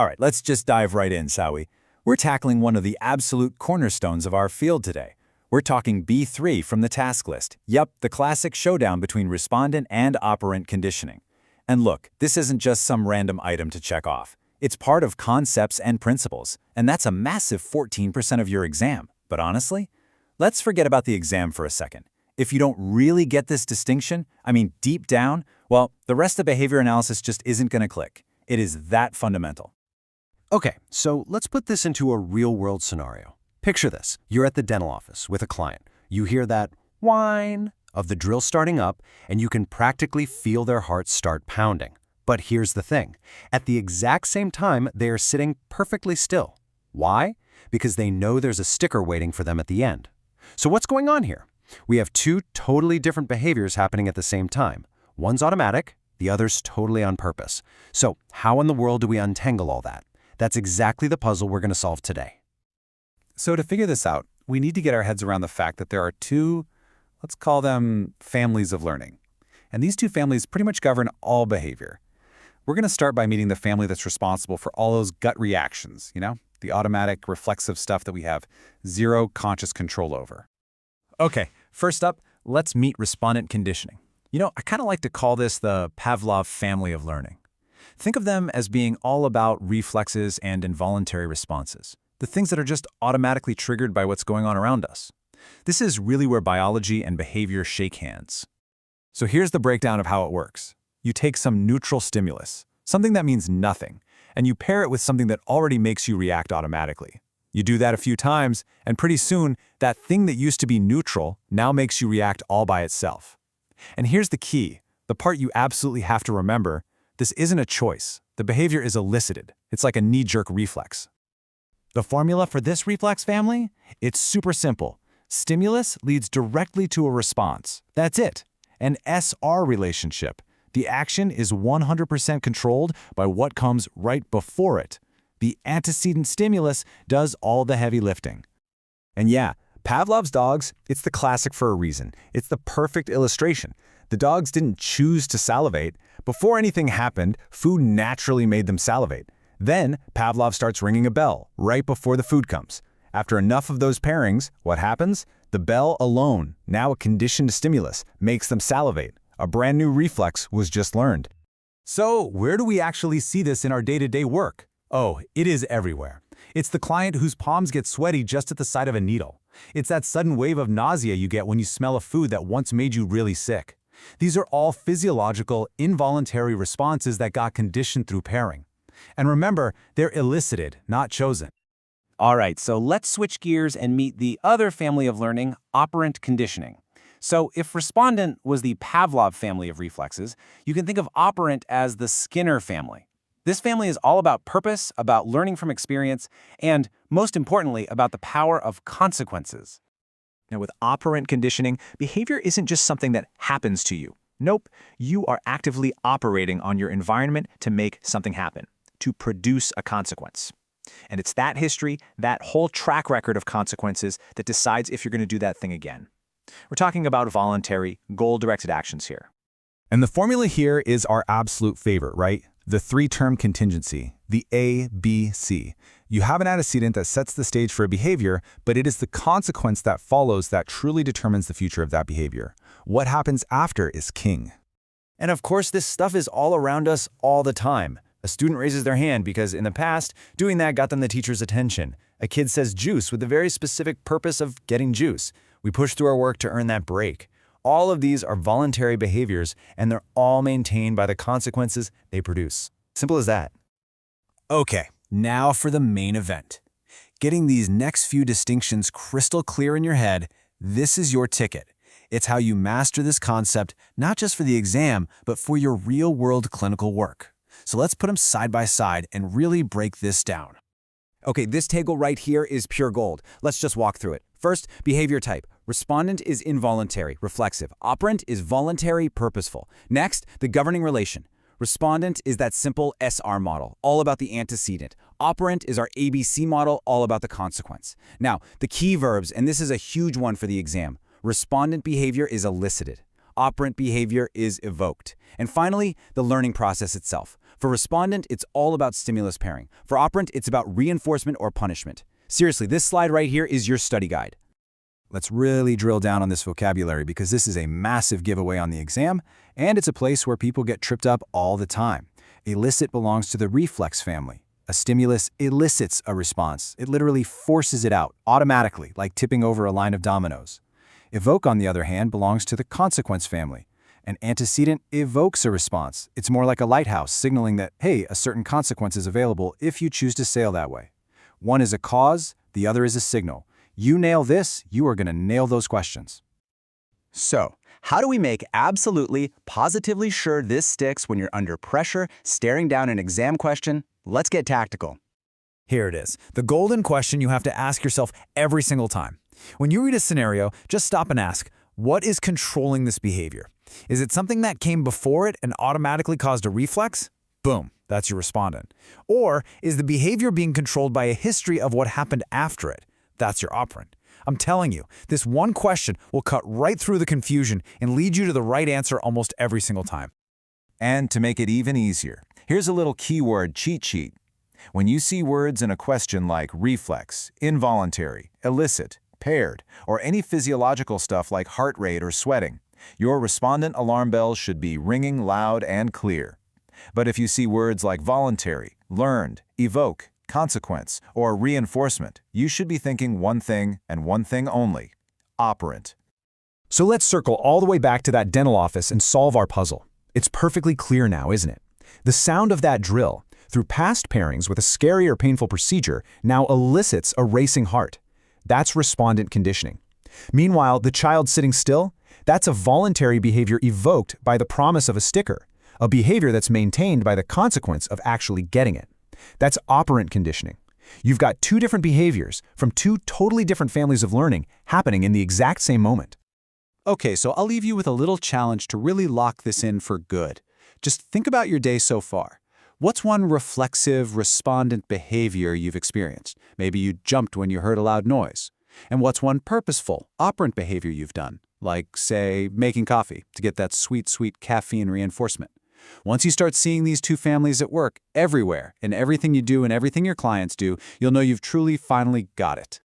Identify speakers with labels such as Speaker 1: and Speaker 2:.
Speaker 1: All right, let's just dive right in, Sawi. We're tackling one of the absolute cornerstones of our field today. We're talking B3 from the task list. Yep, the classic showdown between respondent and operant conditioning. And look, this isn't just some random item to check off. It's part of concepts and principles, and that's a massive 14% of your exam. But honestly, let's forget about the exam for a second. If you don't really get this distinction, deep down, well, the rest of behavior analysis just isn't going to click. It is that fundamental.
Speaker 2: Okay, so let's put this into a real-world scenario. Picture this. You're at the dental office with a client. You hear that whine of the drill starting up, and you can practically feel their hearts start pounding. But here's the thing. At the exact same time, they are sitting perfectly still. Why? Because they know there's a sticker waiting for them at the end. So what's going on here? We have two totally different behaviors happening at the same time. One's automatic, the other's totally on purpose. So how in the world do we untangle all that? That's exactly the puzzle we're going to solve today.
Speaker 1: So to figure this out, we need to get our heads around the fact that there are two, let's call them families of learning. And these two families pretty much govern all behavior. We're going to start by meeting the family that's responsible for all those gut reactions, the automatic, reflexive stuff that we have zero conscious control over. Okay, first up, let's meet respondent conditioning. I kind of like to call this the Pavlov family of learning. Think of them as being all about reflexes and involuntary responses, the things that are just automatically triggered by what's going on around us. This is really where biology and behavior shake hands. So here's the breakdown of how it works. You take some neutral stimulus, something that means nothing, and you pair it with something that already makes you react automatically. You do that a few times, and pretty soon, that thing that used to be neutral now makes you react all by itself. And here's the key, the part you absolutely have to remember. This isn't a choice. The behavior is elicited. It's like a knee-jerk reflex. The formula for this reflex family? It's super simple. Stimulus leads directly to a response. That's it. An SR relationship. The action is 100% controlled by what comes right before it. The antecedent stimulus does all the heavy lifting. And yeah, Pavlov's dogs, it's the classic for a reason. It's the perfect illustration. The dogs didn't choose to salivate. Before anything happened, food naturally made them salivate. Then, Pavlov starts ringing a bell right before the food comes. After enough of those pairings, what happens? The bell alone, now a conditioned stimulus, makes them salivate. A brand new reflex was just learned. So, where do we actually see this in our day-to-day work? Oh, it is everywhere. It's the client whose palms get sweaty just at the sight of a needle. It's that sudden wave of nausea you get when you smell a food that once made you really sick. These are all physiological, involuntary responses that got conditioned through pairing. And remember, they're elicited, not chosen.
Speaker 3: All right, so let's switch gears and meet the other family of learning, operant conditioning. So if respondent was the Pavlov family of reflexes, you can think of operant as the Skinner family. This family is all about purpose, about learning from experience, and, most importantly, about the power of consequences.
Speaker 4: Now, with operant conditioning, behavior isn't just something that happens to you. Nope, you are actively operating on your environment to make something happen, to produce a consequence. And it's that history, that whole track record of consequences that decides if you're going to do that thing again. We're talking about voluntary, goal-directed actions here.
Speaker 1: And the formula here is our absolute favorite, right? The three-term contingency, the ABC. You have an antecedent that sets the stage for a behavior, but it is the consequence that follows that truly determines the future of that behavior. What happens after is king.
Speaker 2: And of course, this stuff is all around us all the time. A student raises their hand because in the past, doing that got them the teacher's attention. A kid says juice with the very specific purpose of getting juice. We push through our work to earn that break. All of these are voluntary behaviors, and they're all maintained by the consequences they produce. Simple as that.
Speaker 1: Okay, now for the main event. Getting these next few distinctions crystal clear in your head, this is your ticket. It's how you master this concept, not just for the exam, but for your real-world clinical work. So let's put them side by side and really break this down.
Speaker 5: Okay, this table right here is pure gold. Let's just walk through it. First, behavior type. Respondent is involuntary, reflexive. Operant is voluntary, purposeful. Next, the governing relation. Respondent is that simple SR model, all about the antecedent. Operant is our ABC model, all about the consequence. Now, the key verbs, and this is a huge one for the exam. Respondent behavior is elicited. Operant behavior is evoked. And finally, the learning process itself. For Respondent, it's all about stimulus pairing. For Operant, it's about reinforcement or punishment. Seriously, this slide right here is your study guide.
Speaker 1: Let's really drill down on this vocabulary because this is a massive giveaway on the exam, and it's a place where people get tripped up all the time. Elicit belongs to the reflex family. A stimulus elicits a response. It literally forces it out, automatically, like tipping over a line of dominoes. Evoke, on the other hand, belongs to the consequence family. An antecedent evokes a response. It's more like a lighthouse, signaling that, hey, a certain consequence is available if you choose to sail that way. One is a cause, the other is a signal. You nail this, you are going to nail those questions.
Speaker 3: So, how do we make absolutely, positively sure this sticks when you're under pressure, staring down an exam question? Let's get tactical.
Speaker 5: Here it is, the golden question you have to ask yourself every single time. When you read a scenario, just stop and ask, what is controlling this behavior? Is it something that came before it and automatically caused a reflex? Boom, that's your respondent. Or is the behavior being controlled by a history of what happened after it? That's your operant. I'm telling you, this one question will cut right through the confusion and lead you to the right answer almost every single time.
Speaker 6: And to make it even easier, here's a little keyword cheat sheet. When you see words in a question like reflex, involuntary, elicit, paired, or any physiological stuff like heart rate or sweating, your respondent alarm bells should be ringing loud and clear. But if you see words like voluntary, learned, evoke, consequence, or reinforcement, you should be thinking one thing and one thing only: operant.
Speaker 1: So let's circle all the way back to that dental office and solve our puzzle. It's perfectly clear now, isn't it? The sound of that drill, through past pairings with a scary or painful procedure, now elicits a racing heart. That's respondent conditioning. Meanwhile, the child sitting still, that's a voluntary behavior evoked by the promise of a sticker, a behavior that's maintained by the consequence of actually getting it. That's operant conditioning. You've got two different behaviors from two totally different families of learning happening in the exact same moment.
Speaker 2: Okay, so I'll leave you with a little challenge to really lock this in for good. Just think about your day so far. What's one reflexive, respondent behavior you've experienced? Maybe you jumped when you heard a loud noise. And what's one purposeful, operant behavior you've done? Like, say, making coffee to get that sweet, sweet caffeine reinforcement. Once you start seeing these two families at work, everywhere, in everything you do and everything your clients do, you'll know you've truly finally got it.